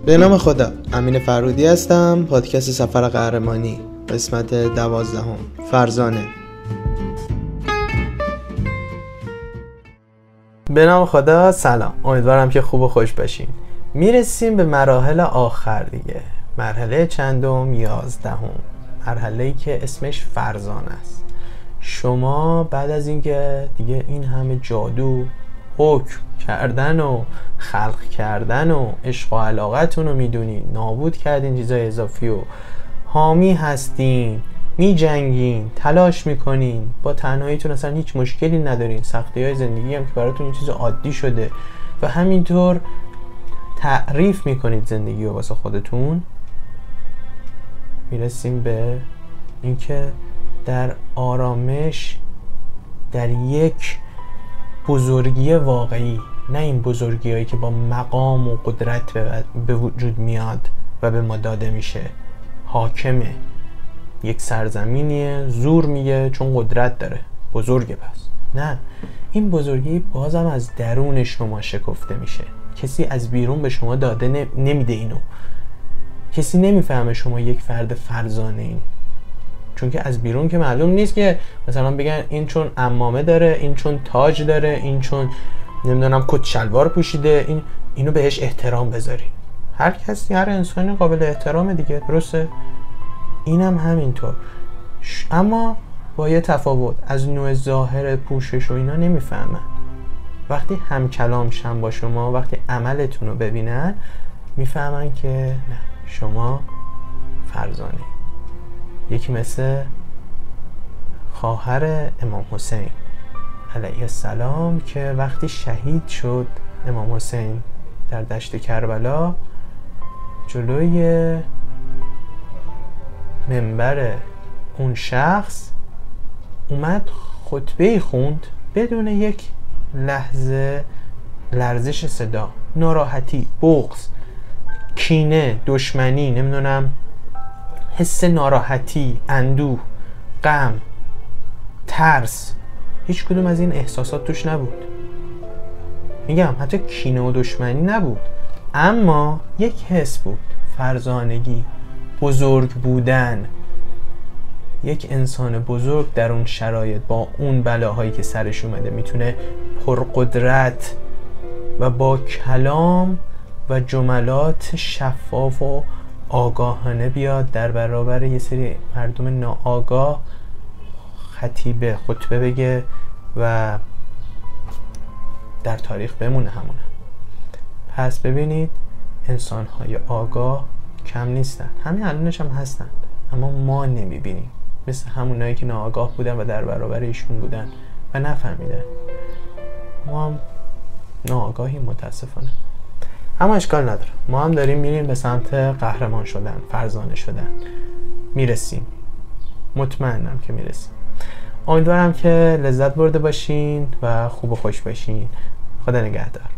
به نام خدا، امین فرودی هستم. پادکست سفر قهرمانی قسمت 12 فرزانه. به نام خدا، سلام، امیدوارم که خوب و خوش باشین. میرسیم به مراحل آخر دیگه، مرحله چندم؟ 11. مرحله‌ای که اسمش فرزانه است. شما بعد از اینکه دیگه این همه جادو، حکم کردن و خلق کردن و عشق و علاقتون رو میدونین، نابود کردین چیزای اضافی و حامی هستین، میجنگین، تلاش میکنین، با تنهاییتون اصلا هیچ مشکلی ندارین، سختی های زندگی هم که براتون این چیز عادی شده و همینطور تعریف میکنید زندگی رو واسه خودتون. میرسیم به اینکه در آرامش، در یک بزرگی واقعی، نه این بزرگی هایی که با مقام و قدرت به وجود میاد و به ما داده میشه، حاکمه، یک سرزمینیه، زور میگه چون قدرت داره، بزرگه. پس نه، این بزرگی بازم از درون شما شکفته میشه. کسی از بیرون به شما داده نمیده اینو. کسی نمیفهمه شما یک فرد فرزانه این، چون که از بیرون که معلوم نیست که مثلا بگن این چون عمامه داره، این چون تاج داره، این چون نمیدونم کت شلوار پوشیده، اینو بهش احترام بذاری. هر کسی، هر انسانی قابل احترامه دیگه، درسته؟ اینم همینطور، اما با یه تفاوت، از نوع ظاهر پوشش و اینا نمیفهمن. وقتی هم کلام شن با شما، وقتی عملتون رو ببینن، میفهمن که نه، شما فرزانه. یکی مثل خواهر امام حسین علیه السلام که وقتی شهید شد امام حسین در دشت کربلا، جلوی منبر اون شخص اومد خطبه خوند بدون یک لحظه لرزش صدا، ناراحتی، بغض، کینه، دشمنی، نمیدونم حس ناراحتی، اندوه، غم، ترس، هیچ کدوم از این احساسات توش نبود. میگم حتی کینه و دشمنی نبود، اما یک حس بود، فرزانگی، بزرگ بودن. یک انسان بزرگ در اون شرایط با اون بلاهایی که سرش اومده میتونه پرقدرت و با کلام و جملات شفاف و آگاهانه بیاد در برابر یه سری مردم ناآگاه خطبه بگه و در تاریخ بمونه همونه. پس ببینید، انسان‌های آگاه کم نیستن، همین الانش هم هستن، اما ما نمیبینیم، مثل همونایی که ناآگاه بودن و در برابر ایشون بودن و نفهمیدن. ما هم ناآگاهی متاسفانه، اما اشکال نداره، ما هم داریم میریم به سمت قهرمان شدن، فرزانه شدن. میرسیم، مطمئنم که میرسیم. امیدوارم که لذت برده باشین و خوب و خوش باشین. خدا نگهدار.